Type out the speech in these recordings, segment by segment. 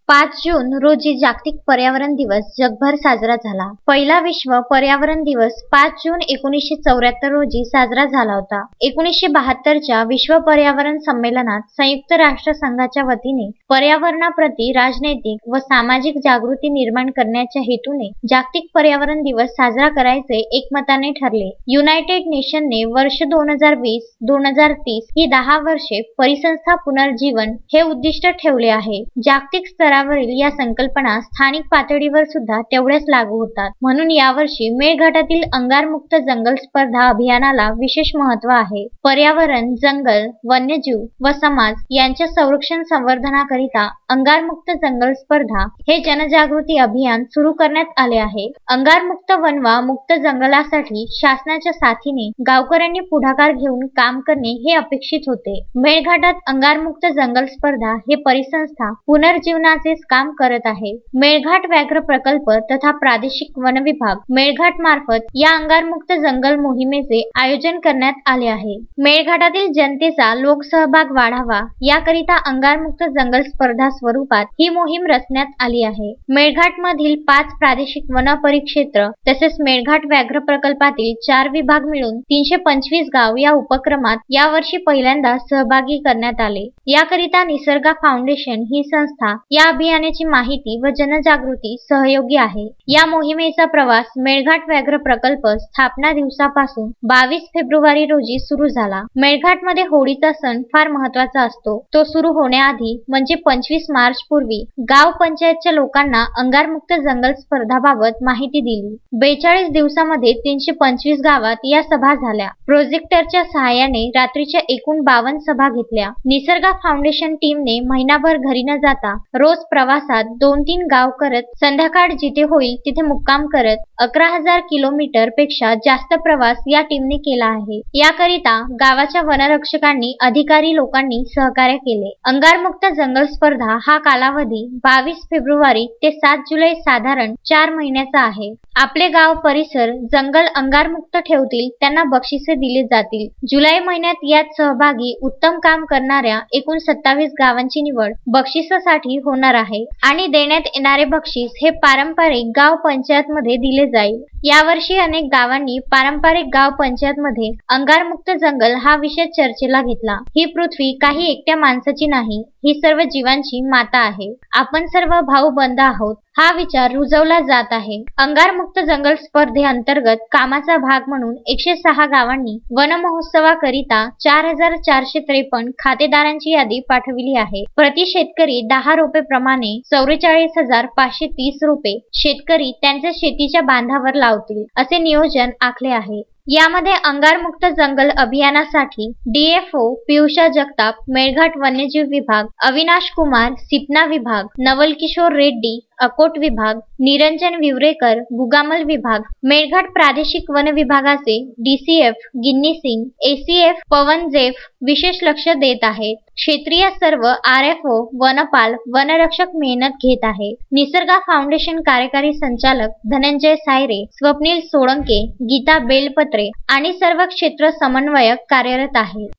5 जून रोजी जागतिक पर्यावरण दिवस जगभर साजरा झाला। पहिला विश्व पर्यावरण दिवस 5 जून 1974 रोजी साजरा झाला होता। 1972च्या विश्व पर्यावरण संमेलनात संयुक्त राष्ट्र संघाच्या वतीने पर्यावरणाप्रती राजनैतिक व सामाजिक जागृती निर्माण करण्याच्या हेतूने जागतिक पर्यावरण दिवस साजरा करायचे एकमताने ठरले। युनायटेड नेशनने वर्ष 2020-2030 ही 10 वर्षे परिसंस्था पुनर्जीवन हे उद्दिष्ट ठेवले आहे। जागतिक या संकल्पना स्थानिक पातळीवर सुद्धा तेवढ्याच लागू होतात। म्हणून यावर्षी मेळघाटातील अंगारमुक्त जंगल स्पर्धा अभियानाला विशेष महत्त्व आहे। पर्यावरण, जंगल, वन्यजीव व समाज यांच्या संरक्षण संवर्धनाकरिता अंगारमुक्त जंगल स्पर्धा हे जनजागृती अभियान सुरू करण्यात आले आहे। अंगारमुक्त वनवा मुक्त जंगलासाठी शासनाच्या साथीने गावकऱ्यांनी पुढाकार घेऊन काम करणे हे अपेक्षित होते। मेळघाटात अंगारमुक्त जंगल स्पर्धा हे परिसंस्था पुनर्जीवनाचे काम करत आहे। मेळघाट व्याघ्र प्रकल्प तथा प्रादेशिक वन विभाग मेळघाट मार्फत या अंगारमुक्त जंगल मोहिमेचे आयोजन करण्यात आले आहे। मेळघाटातील जनतेचा लोकसहभाग वाढावा याकरिता अंगारमुक्त जंगल स्पर्धा स्वरूपात ही मोहीम रचण्यात आली आहे। मेळघाट मधील 5 प्रादेशिक वन परिक्षेत्र तसेच मेळघाट व्याघ्र प्रकल्पातील 4 विभाग मिळून 325 गाव या उपक्रमात यावर्षी पहिल्यांदा सहभागी करण्यात आले। याकरिता निसर्गा फाउंडेशन ही संस्था या अभियानाची माहिती व जनजागृती सहयोगी आहे। या मोहिमेचा प्रवास मेळघाट व्याघ्र प्रकल्प स्थापना दिवसापासून 22 फेब्रुवारी रोजी सुरू झाला। मेळघाट मध्ये होळीचा सण फार महत्त्वाचा असतो। तो सुरू होण्याआधी म्हणजे 25 मार्च पूर्वी गाव पंचायतच्या लोकांना अंगारमुक्त जंगल स्पर्धाबाबत माहिती दिली। 42 दिवसामध्ये 325 गावात या सभा झाल्या। प्रोजेक्टरच्या सहाय्याने रात्रीच्या एकूण 52 सभा घेतल्या। निसर्गा फाउंडेशन टीमने महिनाभर घरी न जाता रोज प्रवासात 2-3 गाव करत संध्याकाळ जिथे होईल तिथे मुक्काम करत 11,000 किलोमीटर पेक्षा जास्त प्रवास या टीमने केला आहे। याकरिता गावाच्या वनरक्षकांनी अधिकारी लोकांनी सहकार्य केले। अंगारमुक्त जंगल स्पर्धा हा कालावधी 22 फेब्रुवारी ते 7 जुलै साधारण 4 महिन्याचा आहे। आपले गाव परिसर जंगल अंगारमुक्त ठेवतील त्यांना बक्षिसे दिली जातील। जुलै महिन्यात यात सहभागी उत्तम काम करणाऱ्या एकूण 27 गावांची निवड बक्षिसासाठी होणार आहे आणि देण्यात येणारे बक्षीस हे पारंपरिक गाव पंचायत मध्ये दिले जाईल। यावर्षी अनेक गावांनी पारंपरिक गाव पंचायत मध्ये अंगारमुक्त जंगल हा विषय चर्चेला घेतला। ही पृथ्वी काही एकट्या माणसाची नाही, ही सर्व जीवांची माता आहे। आपण सर्व भाऊ बंध आहोत हा विचार रुजवला जात आहे। अंगारमुक्त जंगल स्पर्धेअंतर्गत कामाचा भाग म्हणून 106 गावांनी वन महोत्सवाकरिता 4453 खातेदारांची यादी पाठविली आहे। प्रति शेतकरी 10 रोपे प्रमाणे 44,530 रोपे शेतकरी त्यांच्या शेतीच्या बांधावर लावतील असे नियोजन आखले आहे। यामध्ये अंगारमुक्त जंगल अभियानासाठी डीएफओ पियुषा जगताप मेळघाट वन्यजीव विभाग, अविनाश कुमार सिपना विभाग, नवल किशोर रेड्डी अकोट विभाग, निरंजन विवरेकर गुगामल विभाग, मेळघाट प्रादेशिक वन विभागाचे डीसीएफ गिन्नी सिंग, एसीएफ पवन जेफ विशेष लक्ष देत आहेत। क्षेत्रीय सर्व आरएफओ वनपाल वनरक्षक मेहनत घेत आहे। निसर्गा फाउंडेशन कार्यकारी संचालक धनंजय सायरे, स्वप्नील सोळंके, गीता बेलपत्रे आणि सर्व क्षेत्र समन्वयक कार्यरत आहेत।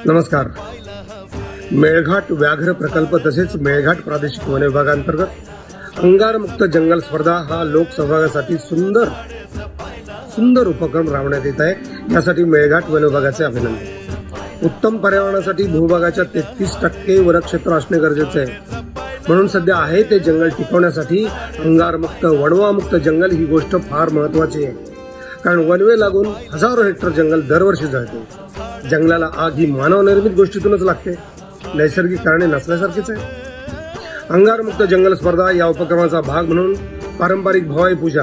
नमस्कार। मेळघाट व्याघ्र प्रकल्प तसेच मेळघाट प्रादेशिक वन विभागांतर्गत अंगारमुक्त जंगल स्पर्धा हा लोकसहभागासाठी सुंदर उपक्रम राबवण्यात येत आहे। यासाठी मेळघाट वन विभागाचे अभिनंदन। उत्तम पर्यावरणासाठी भूभागाच्या 33% वनक्षेत्र असणे गरजेचे आहे। म्हणून सध्या आहे ते जंगल टिकवण्यासाठी अंगारमुक्त वणवामुक्त जंगल ही गोष्ट फार महत्त्वाची आहे। कारण वनवे लागून हजारो हेक्टर जंगल दरवर्षी जळते। जंगलाला आग ही मानवनिर्मित गोष्टीतूनच लागते, नैसर्गिक कारणे नसल्यासारखीच आहे। अंगारमुक्त जंगल स्पर्धा या उपक्रमाचा भाग म्हणून पारंपरिक भवाई पूजा,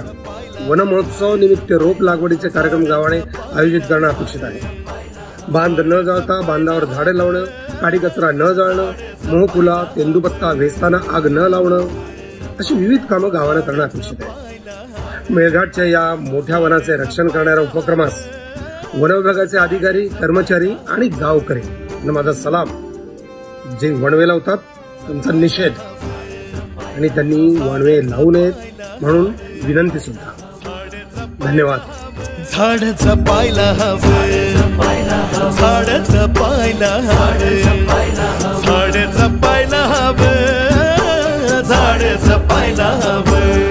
वन महोत्सव निमित्त रोप लागवडीचे कार्यक्रम गावाने आयोजित करणे अपेक्षित आहे। बांध न जाळता बांधावर झाडे लावणं, काडी कचरा न जाळणं, मोहफुला तेंदूपत्ता वेचताना आग न लावणं अशी विविध कामं गावाने करणं अपेक्षित आहे। मेळघाटच्या या मोठ्या वनाचे रक्षण करणाऱ्या उपक्रमास वन विभागाचे अधिकारी, कर्मचारी आणि गावकरी यांना माझा सलाम। जे वणवे लावतात त्यांचा निषेध आणि त्यांनी वणवे लावू नयेत म्हणून विनंती सुद्धा। धन्यवाद. झाड जपायला हवं, झाड जपायला हवं, झाड जपायला हवं, झाड जपायला हवं.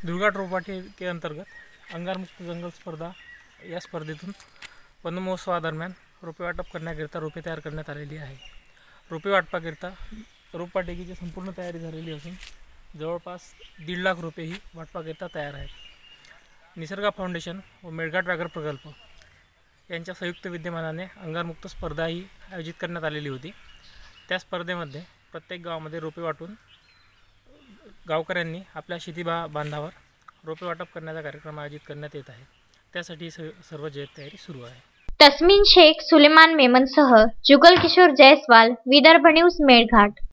दुर्घाट रोपवाटी के अंतर्गत अंगारमुक्त जंगल स्पर्धा या स्पर्धेतून वन महोत्सवादरम्यान रोपे वाटप करण्याकरिता रोपे तयार करण्यात आलेली आहे. रोपे वाटपाकरिता रोपवाटिकेची संपूर्ण तयारी झालेली असून जवळपास 1.5 लाख रोपे ही वाटपाकरिता तयार आहेत. निसर्गा फाउंडेशन व मेळघाट व्याघ्र प्रकल्प यांच्या संयुक्त विद्यमानाने अंगारमुक्त स्पर्धा ही आयोजित करण्यात आलेली होती. त्या स्पर्धेमध्ये प्रत्येक गावामध्ये रोपे वाटून गावकऱ्यांनी आपल्या शेती बांधावर रोपे वाटप करण्याचा कार्यक्रम आयोजित करण्यात येत आहे. त्यासाठी सर्व तयारी सुरू आहे. तस्मीन शेख, सुलेमान मेमनसह जुगल किशोर जयस्वाल, विदर्भ न्यूज, मेळघाट.